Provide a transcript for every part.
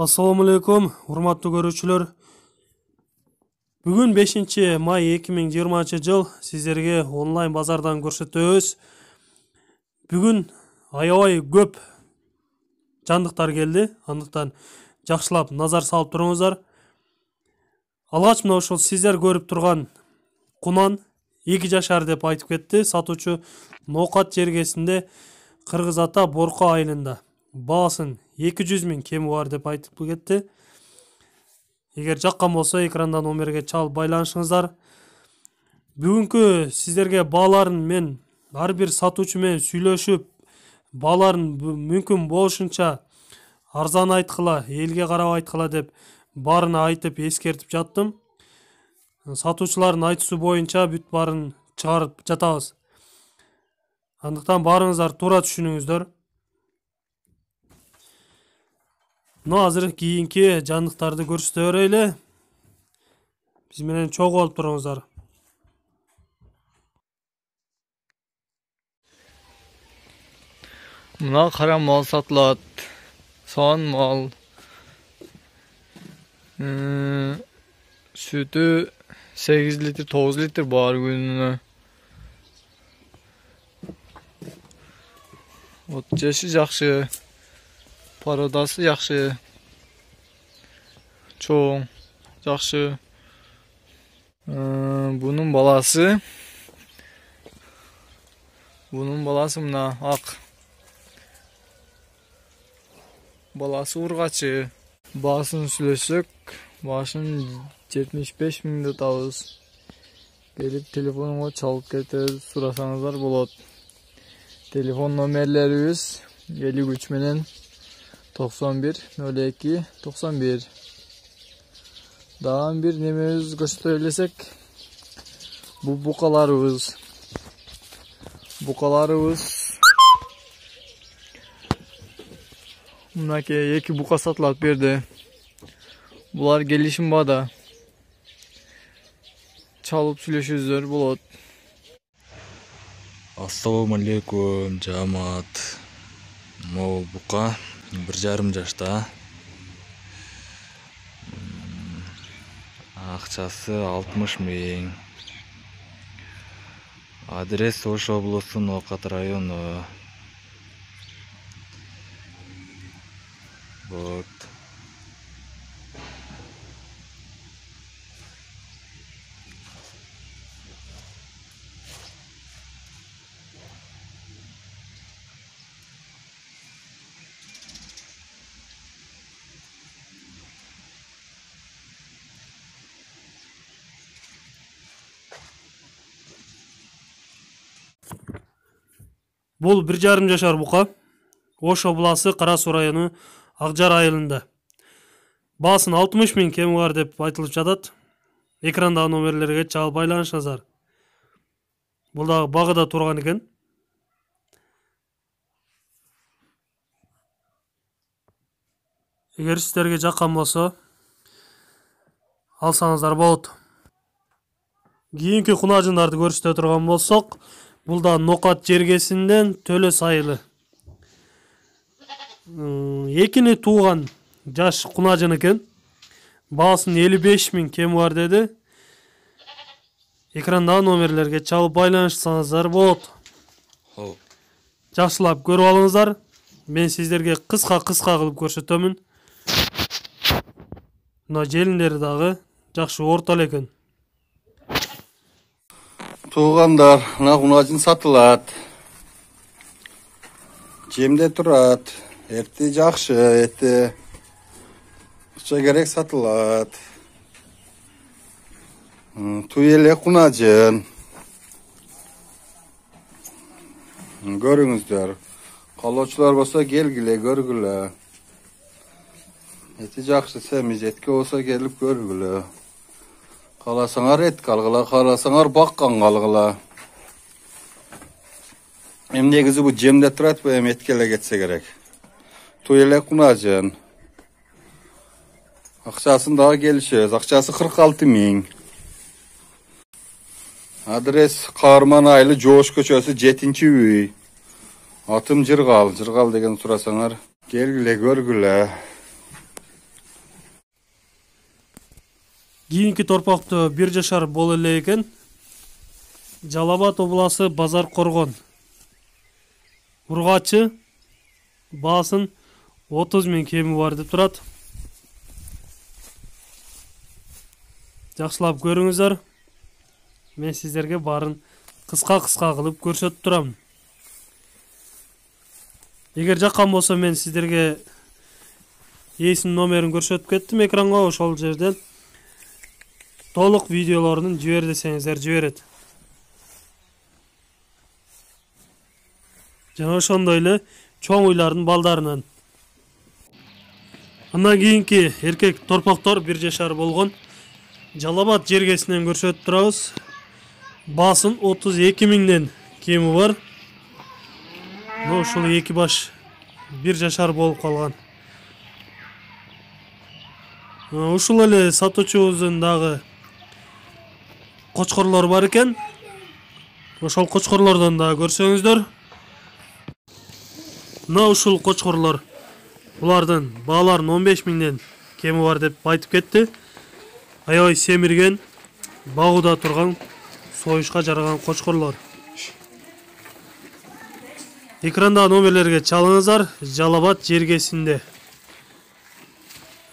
Assalamu alaikum, урматтуу көрүүчүлөр. Бүгүн 5 май 2020 жыл сиздерге онлайн базардан көрсөтөбүз. Бүгүн аябай көп жандыктар келди. Андыктан жакшылап назар салып туруңуздар. Алгач мына ошол сиздер көрүп турган кунан 2 жашар деп айтып кетти. Сатуучу Ноокат жергесинде Кыргыз Ата Борко айылында. Баасын 200 000 кеми бар деп айтып кетти. Эгер жаккан болсо экрандан номерге чалып байланышыңыздар. Бүгүнкү сиздерге бааларын мен ар бир сатуучу менен сүйлөшүп, бааларын мүмкүн болушунча арзан айткыла, элге карап айткыла деп баарына айтып эскертип жаттым. Сатуучулардын айтуусу боюнча бүт баарын чыгарып жатабыз. Андыктан баарыңыздар туура түшүнүңүздөр. Мына азыр кийинки жандыктарды көрсөтө берели. Биз менен чогуу болуп туруңуздар. Мына кара мал сатылат. Соон мал. Sütü 8 litr, 9 litr бар күнүнө. От жеши жакшы. Parodası yaxşı. Çoğun yaxşı. Bunun balası mına ak. Balası urgaçı. Basın süleşsek başın 75 000 de tavız. Gelip telefonuma çalıp getirip surasanızlar bolot. Telefon nomerlerimiz 53 menen 91 02 91. Daha bir nememiz gösterilsek bu bukalarımız Bunaki iki buka satılat berdi. Bular gelişim bada. Çalıp süleşizler bulat. Assalamu alaikum жамаат. Mo buka 1,5 жашта. Акчасы 60 000. Адрес Ош облусу Ноокат району. Вот. Бул 1,5 жашар бука. Ош обласы Кара Суу району Акжар айылында. Баасын 60 000 кеми бар деп айтылып жатат. Экрандагы номерлерге чалып байланышыңыздар. Бул дагы багыда турган экен. Эгер сиздерге жаккан болсо алсаңыздар болот. Кийинки кунажындарды көрсөтө турган болсок, бул да Ноокат жергесинден Төлөс айылы. Экини тууган жаш кунажын экен. Баасын 55 000 кеми бар деди. Экрандагы номерлерге чалып байланышсаңыздар болот. Жакшылап көрүп алыңыздар. Мен сиздерге кыска кылып көрсөтөмүн. Мына желиндери дагы жакшы ортол экен. Туғандар, мына кунажын сатылат. Жемде турат. Эти жакшы, эти акча керек сатылат. Туй эле кунажын. Көрүңүздөр. Калоочулар болсо келгиле, көргүлө. Эти жакшы, семиз этке болсо келип көргүлө. Каласаңар эт калгыла, каласаңар баккан калгыла. Негизи бу жемде турат, бу этке эле кетсе керек. Туй эле кунажын. Акчасын дагы келишебиз. Акчасы 46 000. Адрес Каарман айылы Жоош көчөсү 7-үй. Атым Жыргал деген сурасаңар келгиле, көргүлө. Кийинки торпокту 1 жашар боло эле экен. Жалал Абад областы Базар Коргон. Ургачы баасын 30 000 кеми бар деп турат. Жакшылап көрүңүздөр. Мен сиздерге барын кыска кылып көрсөтүп турам. Эгер жаккан болсо мен сиздерге ээсинин номерин көрсөтүп кеттим экранга, ошол жерден толук видеолорун жибер десеңиздер жиберет. Жана ошондой эле чоң уйлардын балдарынан. Андан кийинки эркек торпоктор 1 жашар болгон. Жалал Абад жергесинен көрсөтүп турабыз. Басын 32 000ден кеми бар. Ушул эки баш 1 жашар болуп калган. Ушул эле сатуучубуздун дагы кочкорлор бар экен. Ошол кочкорлордон да көрсөңүздөр. Ушул кочкорлор булардын бааларын 15 000ден кеми бар деп айтып кетти. Аябай семирген, багууда турган, союшка жараган кочкорлор. Экранда номерлерге чалыңыздар. Жалал Абад жергесинде.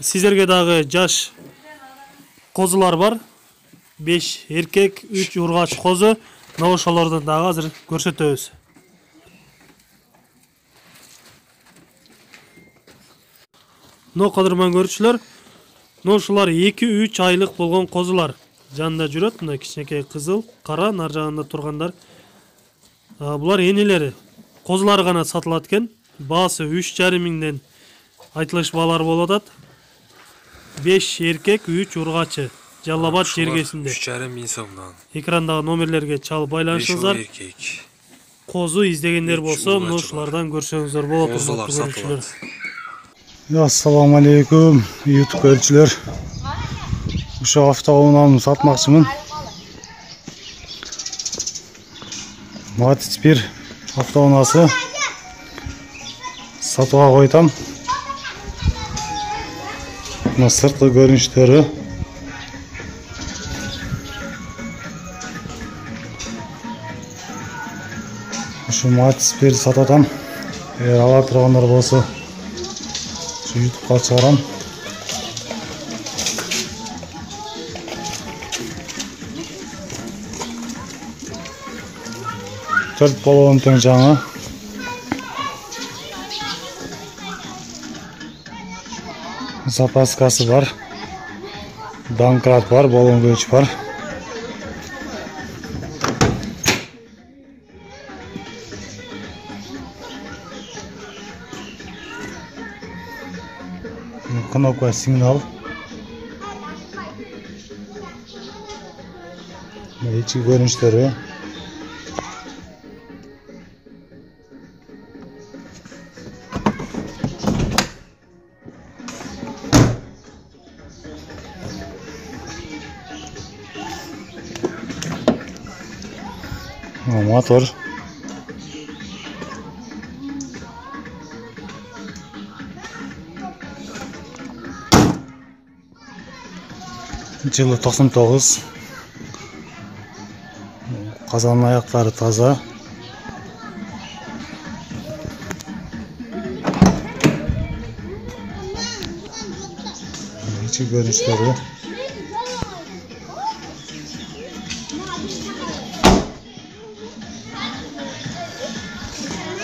Сиздерге дагы жаш козулар бар. 5 эркек, 3 ургач козу. Ошолордун дагы азыр көрсөтөбүз. Кадырман көрүүчүлөр, ушулар 2-3 айлык болгон козулар. Жанында жүрөт, мына кичинекей кызыл, кара, нар жагында тургандар. Булар энелери. Козулар гана сатылат экен. Баасы 3,5 000ден айтылыш баалар болуп атат. 5 эркек, 3 ургачы. Жалал Абад жергесинде. 3,5 000 сомдон. Экрандагы номерлерге чалып байланышыңыздар. Козу издегендер болсо, ушулардан көрсөңүздөр болот. Козулар сатылат. Assalamu alaikum YouTube көрүүчүлөр. Ушул автоунааны сатмакчымын. Матис 1 автоунасы сатууга койтам. Мына сырткы көрүнүштөрү. Ушул Матис 1 сататам. Ала тургандар болсо YouTube'ga çıkaram. Dört balon teң жаңы. Запаскасы бар. Данкрат бар, балон көч бар. Кнопка сигнал. İçi görünüşleri. Motor. Жылы 99. Казанын аяктары таза. İçi görünüşleri.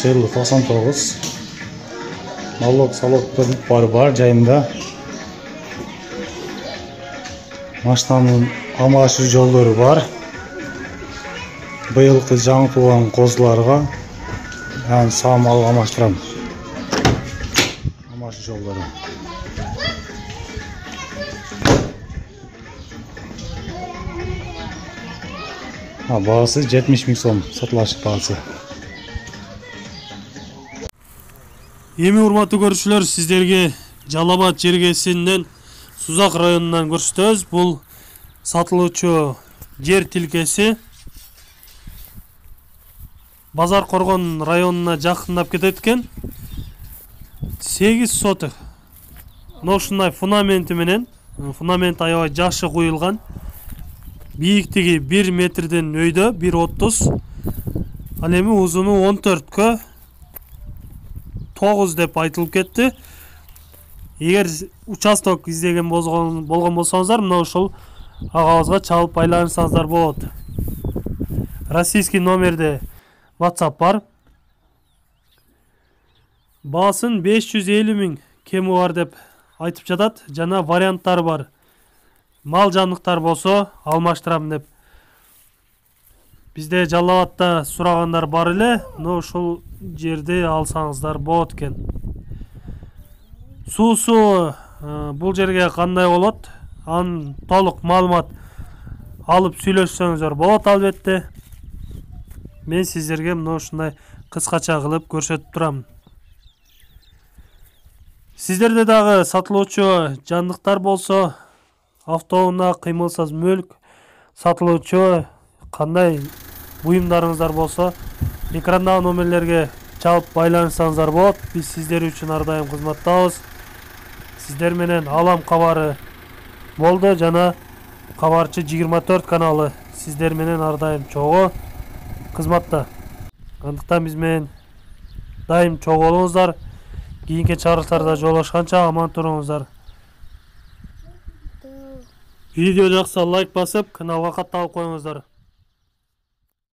Жылы 99. Налог салог бар жайында. Машинанын амашы жолдору бар. Быйылкы жаңы тууган козуларга сам алып амаштырам. Амашы жолдору. Баасы 70 000 сом сатылаш баасы. Эми урматтуу көрүүчүлөр, сиздерге Жалал Абад жергесинен Сузак районунан көрсөтөбүз. Бул сатылуучу жер тилкеси Базар Коргон районуна жакындап кетет экен. 8 соток. Ушундай фундаменти менен Фундамент аябай жакшы куюлган. Бийиктиги 1 метрден өйдө, 1.30. Ал эми узуну 14кө 9 деп айтылып кетти. Эгер участок издеген болгон болсоңуздар, мына ушул агабызга чалып байланышсаңыздар болот. Российский номерде WhatsApp бар. Баасын 550 миң кеми бар деп айтып жатат. Жана варианттар бар. Мал жандыктар болсо алмаштырам деп. Бизде Жалал Абадта сурагандар бар эле, но ушул жерде алсаңыздар болот экен. Суусу бул жерге кандай болот? Ан толук маалымат алып сүйлөшсөңүздөр болот албетте. Мен сиздерге мына ушундай кыскача кылып көрсөтүп турам. Сиздерде дагы сатылуучу жандыктар болсо, автоунаа, кыймылсыз мүлк сатылуучу кандай буюмдарыңыздар болсо, экрандагы номерлерге чалып байланышсаңыздар болот. Биз сиздер үчүн ар дайым кызматтабыз. Сиздер менен Алам кабары болду жана Кабарчы 24 каналы сиздер менен ар дайым чогуу кызматта. Андыктан биз менен дайым чогуу болуңуздар. Кийинки чыгарылыштарда жолугушканча аман туруңуздар. Видео жакса лайк басып, каналга катталып коюңуздар.